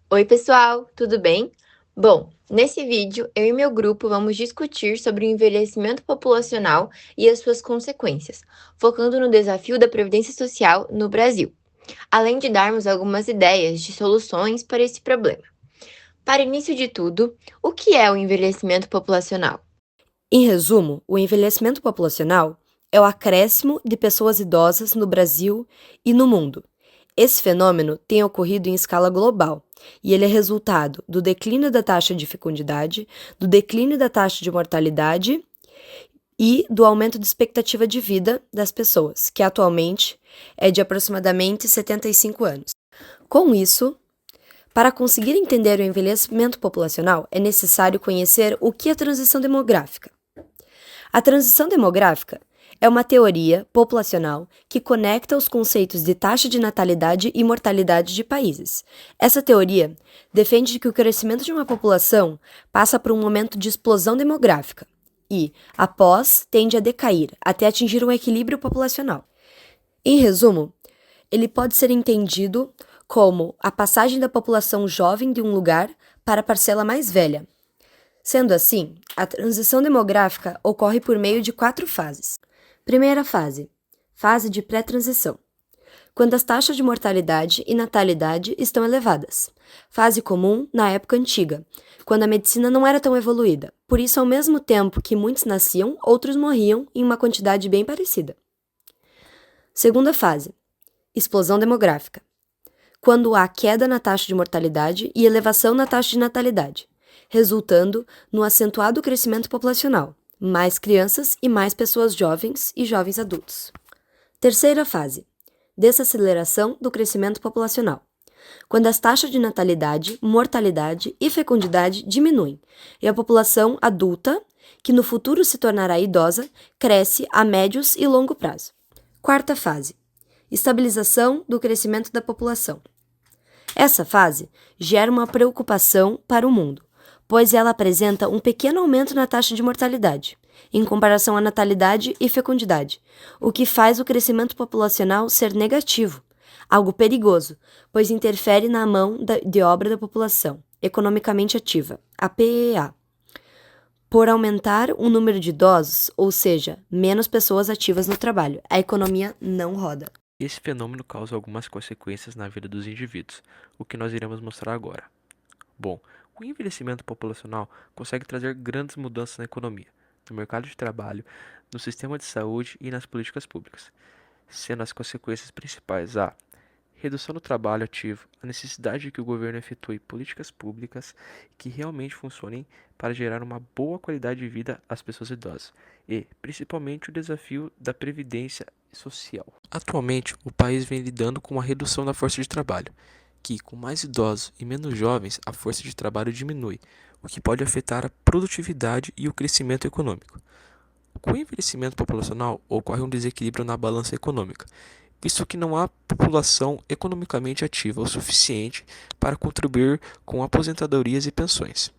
Oi, pessoal, tudo bem? Bom, nesse vídeo, eu e meu grupo vamos discutir sobre o envelhecimento populacional e as suas consequências, focando no desafio da Previdência Social no Brasil, além de darmos algumas ideias de soluções para esse problema. Para início de tudo, o que é o envelhecimento populacional? Em resumo, o envelhecimento populacional é o acréscimo de pessoas idosas no Brasil e no mundo. Esse fenômeno tem ocorrido em escala global e ele é resultado do declínio da taxa de fecundidade, do declínio da taxa de mortalidade e do aumento de expectativa de vida das pessoas, que atualmente é de aproximadamente 75 anos. Com isso, para conseguir entender o envelhecimento populacional, é necessário conhecer o que é transição demográfica. A transição demográfica é uma teoria populacional que conecta os conceitos de taxa de natalidade e mortalidade de países. Essa teoria defende que o crescimento de uma população passa por um momento de explosão demográfica e, após, tende a decair até atingir um equilíbrio populacional. Em resumo, ele pode ser entendido como a passagem da população jovem de um lugar para a parcela mais velha. Sendo assim, a transição demográfica ocorre por meio de 4 fases. Primeira fase, fase de pré-transição, quando as taxas de mortalidade e natalidade estão elevadas. Fase comum na época antiga, quando a medicina não era tão evoluída. Por isso, ao mesmo tempo que muitos nasciam, outros morriam em uma quantidade bem parecida. Segunda fase, explosão demográfica, quando há queda na taxa de mortalidade e elevação na taxa de natalidade, resultando no acentuado crescimento populacional, mais crianças e mais pessoas jovens e jovens adultos. Terceira fase, desaceleração do crescimento populacional, quando as taxas de natalidade, mortalidade e fecundidade diminuem e a população adulta, que no futuro se tornará idosa, cresce a médios e longo prazo. Quarta fase, estabilização do crescimento da população. Essa fase gera uma preocupação para o mundo, pois ela apresenta um pequeno aumento na taxa de mortalidade, em comparação à natalidade e fecundidade, o que faz o crescimento populacional ser negativo, algo perigoso, pois interfere na mão de obra da população economicamente ativa, a PEA, por aumentar o número de idosos, ou seja, menos pessoas ativas no trabalho. A economia não roda. Esse fenômeno causa algumas consequências na vida dos indivíduos, o que nós iremos mostrar agora. Bom, o envelhecimento populacional consegue trazer grandes mudanças na economia, no mercado de trabalho, no sistema de saúde e nas políticas públicas, sendo as consequências principais a redução do trabalho ativo, a necessidade de que o governo efetue políticas públicas que realmente funcionem para gerar uma boa qualidade de vida às pessoas idosas e, principalmente, o desafio da previdência social. Atualmente, o país vem lidando com uma redução da força de trabalho, que, com mais idosos e menos jovens, a força de trabalho diminui, o que pode afetar a produtividade e o crescimento econômico. Com o envelhecimento populacional, ocorre um desequilíbrio na balança econômica, visto que não há população economicamente ativa o suficiente para contribuir com aposentadorias e pensões.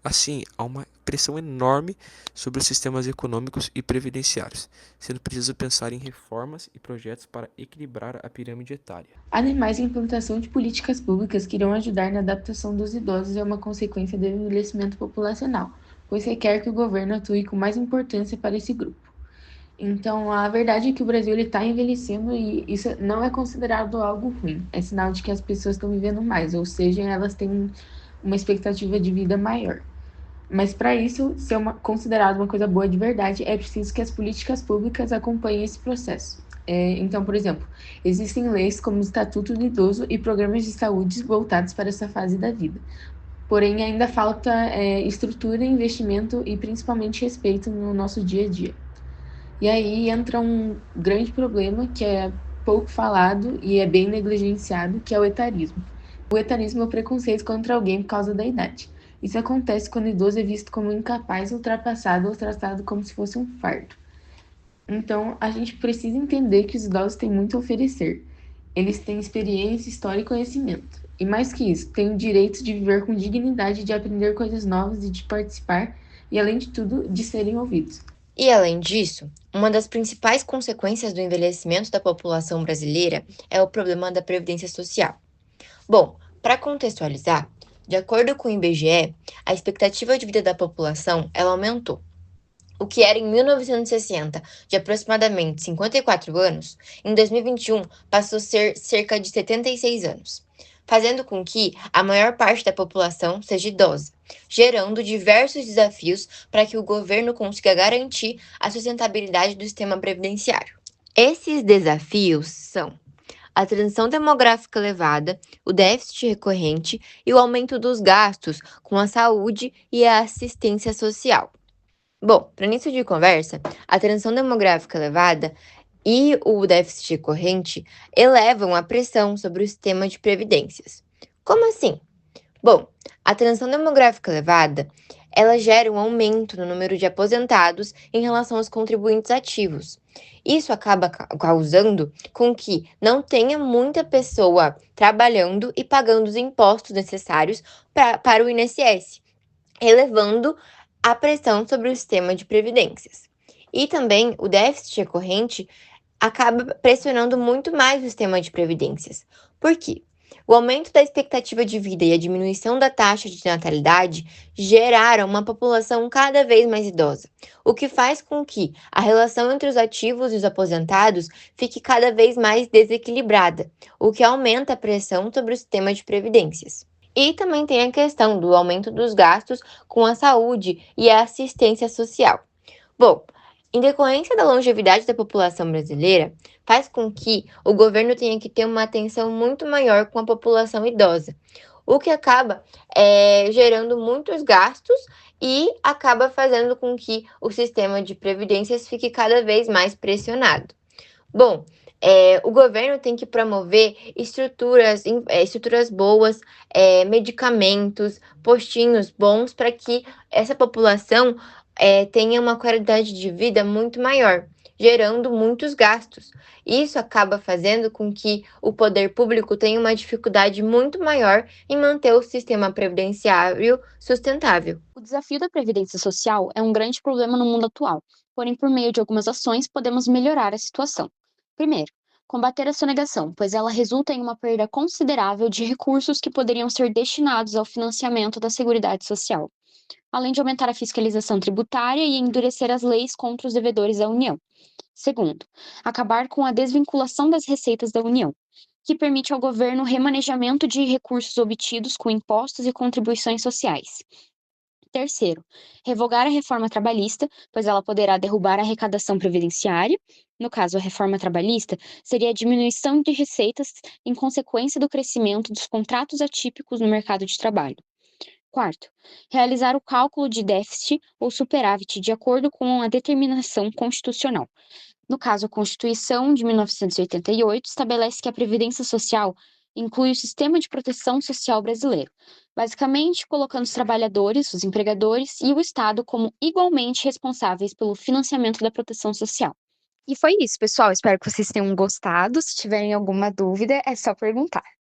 Assim, há uma pressão enorme sobre os sistemas econômicos e previdenciários, sendo preciso pensar em reformas e projetos para equilibrar a pirâmide etária. Ademais, a implantação de políticas públicas que irão ajudar na adaptação dos idosos é uma consequência do envelhecimento populacional, pois requer que o governo atue com mais importância para esse grupo. Então, a verdade é que o Brasil está envelhecendo e isso não é considerado algo ruim. É sinal de que as pessoas estão vivendo mais, ou seja, elas têm uma expectativa de vida maior. Mas para isso ser considerado uma coisa boa de verdade, é preciso que as políticas públicas acompanhem esse processo. Então, por exemplo, existem leis como o Estatuto do Idoso e programas de saúde voltados para essa fase da vida. Porém, ainda falta estrutura, investimento e principalmente respeito no nosso dia a dia. E aí entra um grande problema que é pouco falado e é bem negligenciado, que é o etarismo. O etarismo é o preconceito contra alguém por causa da idade. Isso acontece quando o idoso é visto como incapaz, ultrapassado ou tratado como se fosse um fardo. Então, a gente precisa entender que os idosos têm muito a oferecer. Eles têm experiência, história e conhecimento. E mais que isso, têm o direito de viver com dignidade, de aprender coisas novas e de participar, e além de tudo, de serem ouvidos. E além disso, uma das principais consequências do envelhecimento da população brasileira é o problema da previdência social. Bom, Para contextualizar, de acordo com o IBGE, a expectativa de vida da população ela aumentou. O que era em 1960 de aproximadamente 54 anos, em 2021 passou a ser cerca de 76 anos, fazendo com que a maior parte da população seja idosa, gerando diversos desafios para que o governo consiga garantir a sustentabilidade do sistema previdenciário. Esses desafios são a transição demográfica elevada, o déficit recorrente e o aumento dos gastos com a saúde e a assistência social. Bom, para início de conversa, a transição demográfica elevada e o déficit recorrente elevam a pressão sobre o sistema de previdências. Como assim? Bom, a transição demográfica elevada, ela gera um aumento no número de aposentados em relação aos contribuintes ativos. Isso acaba causando com que não tenha muita pessoa trabalhando e pagando os impostos necessários para o INSS, elevando a pressão sobre o sistema de previdências. E também o déficit recorrente acaba pressionando muito mais o sistema de previdências. Por quê? O aumento da expectativa de vida e a diminuição da taxa de natalidade geraram uma população cada vez mais idosa, o que faz com que a relação entre os ativos e os aposentados fique cada vez mais desequilibrada, o que aumenta a pressão sobre o sistema de previdências. E também tem a questão do aumento dos gastos com a saúde e a assistência social. Bom, em decorrência da longevidade da população brasileira, faz com que o governo tenha que ter uma atenção muito maior com a população idosa, o que acaba gerando muitos gastos e acaba fazendo com que o sistema de previdências fique cada vez mais pressionado. Bom, o governo tem que promover estruturas boas, medicamentos, postinhos bons para que essa população tenha uma qualidade de vida muito maior, gerando muitos gastos. Isso acaba fazendo com que o poder público tenha uma dificuldade muito maior em manter o sistema previdenciário sustentável. O desafio da previdência social é um grande problema no mundo atual, porém, por meio de algumas ações, podemos melhorar a situação. Primeiro, combater a sonegação, pois ela resulta em uma perda considerável de recursos que poderiam ser destinados ao financiamento da Seguridade Social, além de aumentar a fiscalização tributária e endurecer as leis contra os devedores da União. Segundo, acabar com a desvinculação das receitas da União, que permite ao governo o remanejamento de recursos obtidos com impostos e contribuições sociais. Terceiro, revogar a reforma trabalhista, pois ela poderá derrubar a arrecadação previdenciária. No caso, a reforma trabalhista seria a diminuição de receitas em consequência do crescimento dos contratos atípicos no mercado de trabalho. Quarto, realizar o cálculo de déficit ou superávit de acordo com a determinação constitucional. No caso, a Constituição de 1988 estabelece que a Previdência Social inclui o sistema de proteção social brasileiro, basicamente colocando os trabalhadores, os empregadores e o Estado como igualmente responsáveis pelo financiamento da proteção social. E foi isso, pessoal. Espero que vocês tenham gostado. Se tiverem alguma dúvida, é só perguntar.